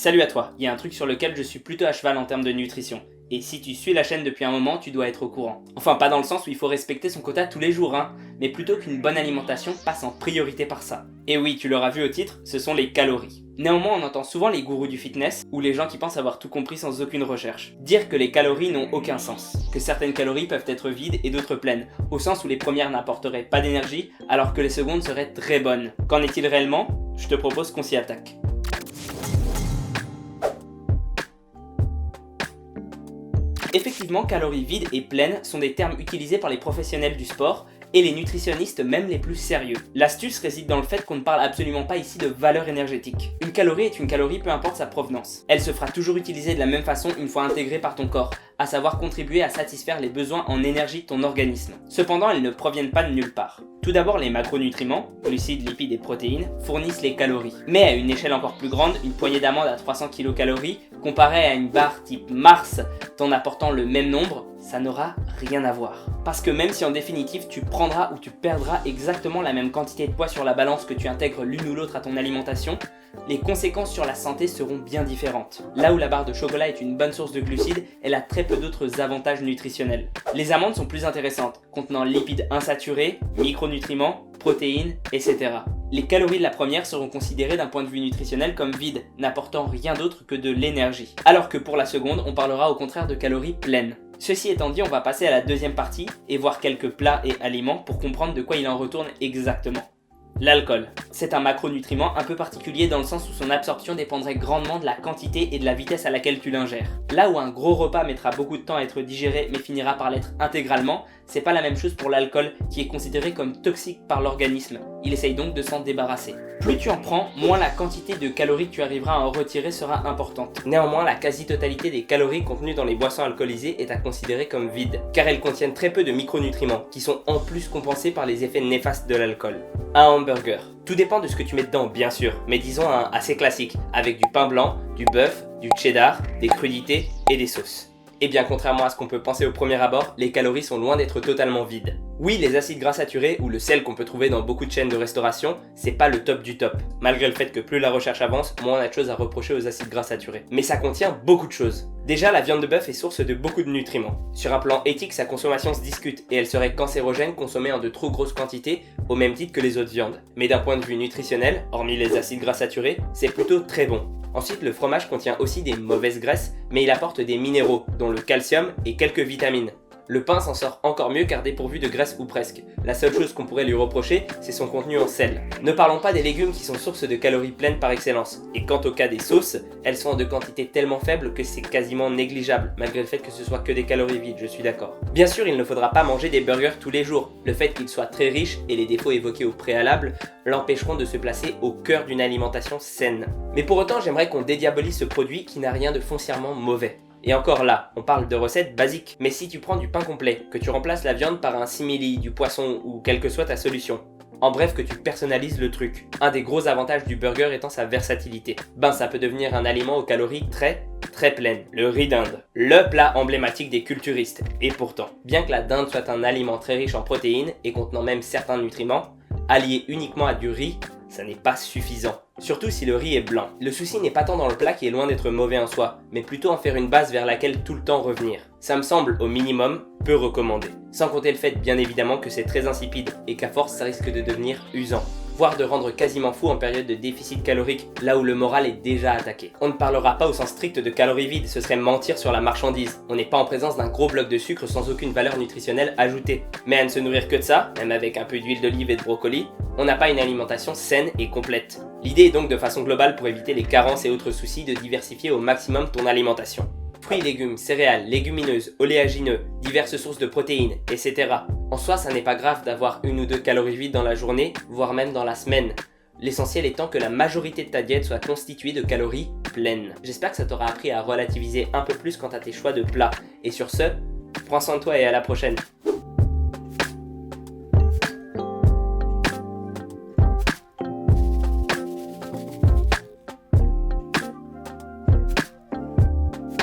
Salut à toi, il y a un truc sur lequel je suis plutôt à cheval en termes de nutrition. Et si tu suis la chaîne depuis un moment, tu dois être au courant. Enfin, pas dans le sens où il faut respecter son quota tous les jours, mais plutôt qu'une bonne alimentation passe en priorité par ça. Et oui, tu l'auras vu au titre, ce sont les calories. Néanmoins, on entend souvent les gourous du fitness, ou les gens qui pensent avoir tout compris sans aucune recherche, dire que les calories n'ont aucun sens. Que certaines calories peuvent être vides et d'autres pleines, au sens où les premières n'apporteraient pas d'énergie, alors que les secondes seraient très bonnes. Qu'en est-il réellement ? Je te propose qu'on s'y attaque. Effectivement, calories vides et pleines sont des termes utilisés par les professionnels du sport et les nutritionnistes même les plus sérieux. L'astuce réside dans le fait qu'on ne parle absolument pas ici de valeur énergétique. Une calorie est une calorie peu importe sa provenance. Elle se fera toujours utiliser de la même façon une fois intégrée par ton corps, à savoir contribuer à satisfaire les besoins en énergie de ton organisme. Cependant, elles ne proviennent pas de nulle part. Tout d'abord, les macronutriments, glucides, lipides et protéines, fournissent les calories. Mais à une échelle encore plus grande, une poignée d'amandes à 300 kcal, comparée à une barre type Mars, t'en apportant le même nombre, ça n'aura rien à voir. Parce que même si en définitive tu prendras ou tu perdras exactement la même quantité de poids sur la balance que tu intègres l'une ou l'autre à ton alimentation, les conséquences sur la santé seront bien différentes. Là où la barre de chocolat est une bonne source de glucides, elle a très peu d'autres avantages nutritionnels. Les amandes sont plus intéressantes, contenant lipides insaturés, micronutriments, protéines, etc. Les calories de la première seront considérées d'un point de vue nutritionnel comme vides, n'apportant rien d'autre que de l'énergie. Alors que pour la seconde, on parlera au contraire de calories pleines. Ceci étant dit, on va passer à la deuxième partie et voir quelques plats et aliments pour comprendre de quoi il en retourne exactement. L'alcool. C'est un macronutriment un peu particulier dans le sens où son absorption dépendrait grandement de la quantité et de la vitesse à laquelle tu l'ingères. Là où un gros repas mettra beaucoup de temps à être digéré mais finira par l'être intégralement, c'est pas la même chose pour l'alcool qui est considéré comme toxique par l'organisme. Il essaye donc de s'en débarrasser. Plus tu en prends, moins la quantité de calories que tu arriveras à en retirer sera importante. Néanmoins, la quasi-totalité des calories contenues dans les boissons alcoolisées est à considérer comme vides, car elles contiennent très peu de micronutriments, qui sont en plus compensés par les effets néfastes de l'alcool. Un hamburger. Tout dépend de ce que tu mets dedans, bien sûr, mais disons un assez classique, avec du pain blanc, du bœuf, du cheddar, des crudités et des sauces. Et bien contrairement à ce qu'on peut penser au premier abord, les calories sont loin d'être totalement vides. Oui, les acides gras saturés ou le sel qu'on peut trouver dans beaucoup de chaînes de restauration, c'est pas le top du top, malgré le fait que plus la recherche avance, moins on a de choses à reprocher aux acides gras saturés. Mais ça contient beaucoup de choses. Déjà, la viande de bœuf est source de beaucoup de nutriments. Sur un plan éthique, sa consommation se discute et elle serait cancérogène consommée en de trop grosses quantités, au même titre que les autres viandes. Mais d'un point de vue nutritionnel, hormis les acides gras saturés, c'est plutôt très bon. Ensuite, le fromage contient aussi des mauvaises graisses, mais il apporte des minéraux, dont le calcium et quelques vitamines. Le pain s'en sort encore mieux car dépourvu de graisse ou presque. La seule chose qu'on pourrait lui reprocher, c'est son contenu en sel. Ne parlons pas des légumes qui sont source de calories pleines par excellence. Et quant au cas des sauces, elles sont de quantité tellement faible que c'est quasiment négligeable, malgré le fait que ce soit que des calories vides, je suis d'accord. Bien sûr, il ne faudra pas manger des burgers tous les jours. Le fait qu'ils soient très riches et les défauts évoqués au préalable l'empêcheront de se placer au cœur d'une alimentation saine. Mais pour autant, j'aimerais qu'on dédiabolise ce produit qui n'a rien de foncièrement mauvais. Et encore là, on parle de recettes basiques. Mais si tu prends du pain complet, que tu remplaces la viande par un simili, du poisson ou quelle que soit ta solution, en bref que tu personnalises le truc. Un des gros avantages du burger étant sa versatilité. Ça peut devenir un aliment aux calories très pleines. Le riz d'Inde, le plat emblématique des culturistes. Et pourtant, bien que la dinde soit un aliment très riche en protéines et contenant même certains nutriments, allié uniquement à du riz, ça n'est pas suffisant. Surtout si le riz est blanc. Le souci n'est pas tant dans le plat qui est loin d'être mauvais en soi, mais plutôt en faire une base vers laquelle tout le temps revenir. Ça me semble, au minimum, peu recommandé. Sans compter le fait, bien évidemment, que c'est très insipide et qu'à force, ça risque de devenir usant. Voire de rendre quasiment fou en période de déficit calorique, là où le moral est déjà attaqué. On ne parlera pas au sens strict de calories vides, ce serait mentir sur la marchandise. On n'est pas en présence d'un gros bloc de sucre sans aucune valeur nutritionnelle ajoutée. Mais à ne se nourrir que de ça, même avec un peu d'huile d'olive et de brocoli, on n'a pas une alimentation saine et complète. L'idée est donc de façon globale pour éviter les carences et autres soucis de diversifier au maximum ton alimentation. Fruits, légumes, céréales, légumineuses, oléagineux, diverses sources de protéines, etc. En soi, ça n'est pas grave d'avoir 1 ou 2 calories vides dans la journée, voire même dans la semaine. L'essentiel étant que la majorité de ta diète soit constituée de calories pleines. J'espère que ça t'aura appris à relativiser un peu plus quant à tes choix de plats. Et sur ce, prends soin de toi et à la prochaine.